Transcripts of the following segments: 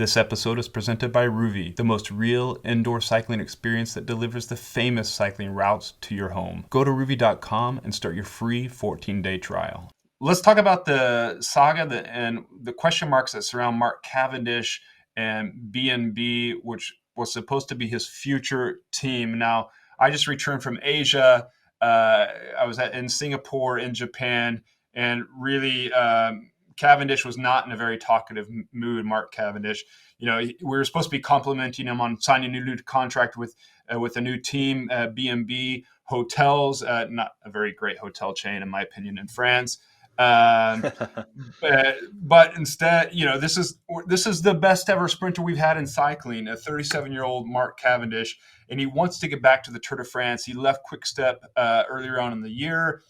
This episode is presented by Ruvi, the most real indoor cycling experience that delivers the famous cycling routes to your home. Go to ruvi.com and start your free 14-day trial. Let's talk about the saga and the question marks that surround Mark Cavendish and B&B, which was supposed to be his future team. Now, I just returned from Asia. I was in Singapore, in Japan, and really Cavendish was not in a very talkative mood. Mark Cavendish, we were supposed to be complimenting him on signing a new contract with a new team, B&B Hotels, not a very great hotel chain in my opinion in France. But instead, this is the best ever sprinter we've had in cycling, a 37-year-old Mark Cavendish, and he wants to get back to the Tour de France. He left Quick Step earlier on in the year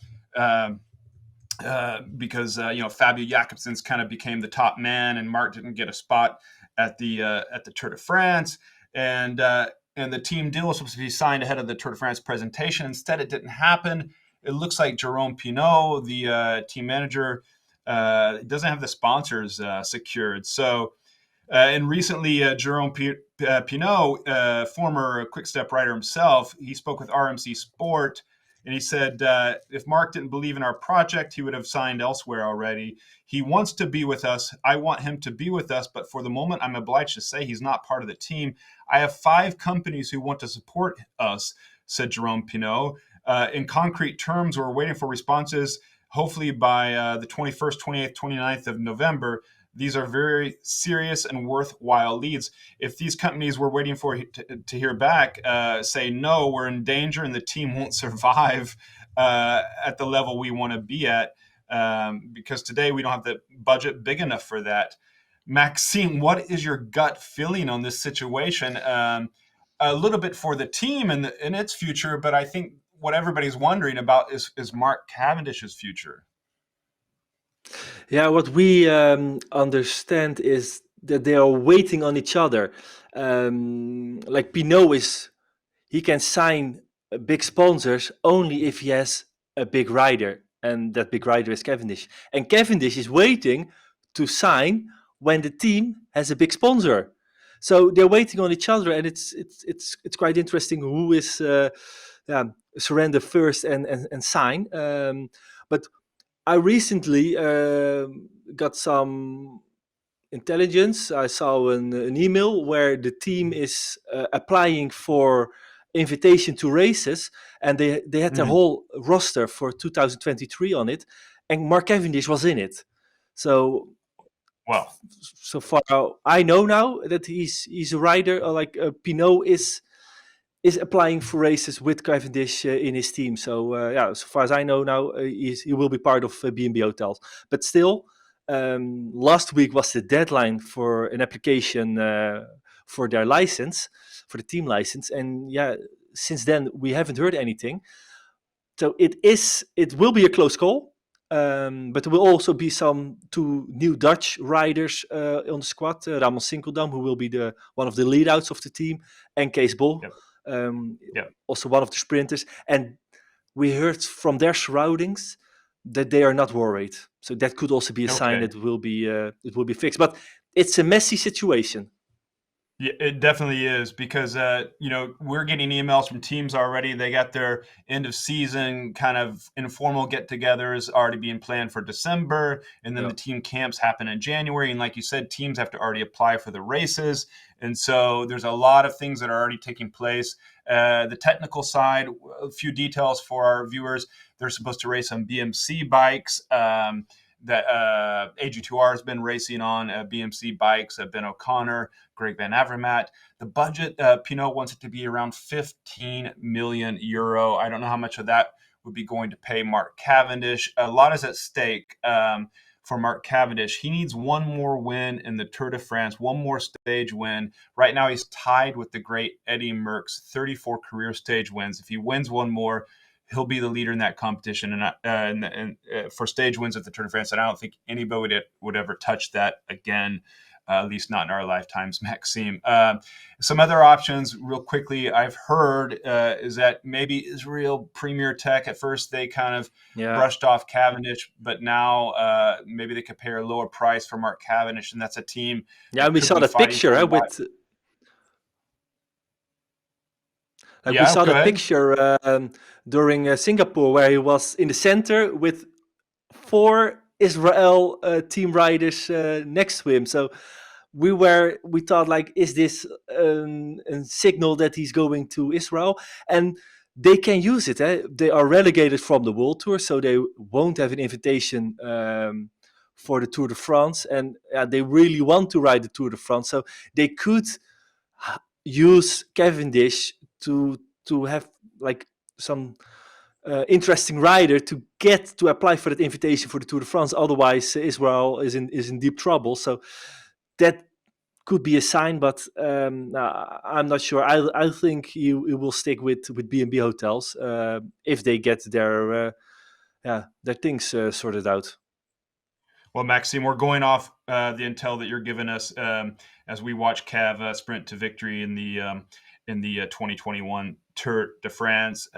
because Fabio Jakobsen's kind of became the top man, and Mark didn't get a spot at the Tour de France, and the team deal was supposed to be signed ahead of the Tour de France presentation. Instead, it didn't happen. It looks like Jerome Pinot, the team manager, doesn't have the sponsors secured. So, and recently, Jerome Pinot, former Quick Step rider himself, he spoke with RMC Sport, and he said if Mark didn't believe in our project, he would have signed elsewhere already. He wants to be with us. I want him to be with us, but for the moment, I'm obliged to say he's not part of the team. I have 5 companies who want to support us, said Jerome Pinot. In concrete terms, we're waiting for responses, hopefully by the 21st, 28th, 29th of November. These are very serious and worthwhile leads. If these companies we're waiting for to hear back say, no, we're in danger and the team won't survive at the level we want to be at, because today we don't have the budget big enough for that. Maxime, what is your gut feeling on this situation? A little bit for the team and its future, but I think what everybody's wondering about is Mark Cavendish's future. Yeah, what we understand is that they are waiting on each other. Like Pinot he can sign big sponsors only if he has a big rider, and that big rider is Cavendish. And Cavendish is waiting to sign when the team has a big sponsor. So they're waiting on each other, and it's quite interesting who is surrender first and sign. But I recently got some intelligence. I saw an email where the team is applying for invitation to races, and they had their whole roster for 2023 on it, and Mark Cavendish was in it. So, well, so far I know now that he's a rider. Pinot is applying for races with Cavendish in his team. So so far as I know now, he will be part of B&B Hotels. But still, last week was the deadline for an application for their license, for the team license. And since then we haven't heard anything. So it will be a close call. But there will also be 2 new Dutch riders on the squad. Ramon Sinkeldam, who will be one of the lead-outs of the team, and Kees Bol. Yep. Also one of the sprinters, and we heard from their surroundings that they are not worried. So that could also be a sign that it will be fixed. But it's a messy situation. Yeah, it definitely is, because we're getting emails from teams already. They got their end of season kind of informal get-togethers already being planned for December, and then the team camps happen in January. And like you said, teams have to already apply for the races, and so there's a lot of things that are already taking place. The technical side, a few details for our viewers: they're supposed to race on BMC bikes. That AG2R has been racing on BMC bikes, Ben O'Connor, Greg Van Avermaet. The budget, Pinot wants it to be around 15 million euro. I don't know how much of that would be going to pay Mark Cavendish. A lot is at stake for Mark Cavendish. He needs one more win in the Tour de France, one more stage win. Right now he's tied with the great Eddie Merckx, 34 career stage wins. If he wins one more, he'll be the leader in that competition and for stage wins at the Tour de France. And I don't think anybody would ever touch that again. at least not in our lifetimes, Maxime. Some other options, real quickly, I've heard is that maybe Israel Premier Tech, at first they kind of Yeah, brushed off Cavendish, but now maybe they could pay a lower price for Mark Cavendish, and that's a team yeah. that We could saw be that fighting picture for with we Yeah, saw go that ahead. picture during Singapore where he was in the center with four Israel team riders next to him. So we thought like, is this a signal that he's going to Israel? And they can use it. Eh? They are relegated from the World Tour, so they won't have an invitation for the Tour de France, and they really want to ride the Tour de France, so they could use Cavendish to have like some interesting rider to get to apply for that invitation for the Tour de France. Otherwise, Israel is in deep trouble. So that could be a sign, but I'm not sure. I think you will stick with B&B Hotels if they get their things sorted out. Well, Maxime, we're going off the intel that you're giving us as we watch Cav sprint to victory in the 2021 Tour de France.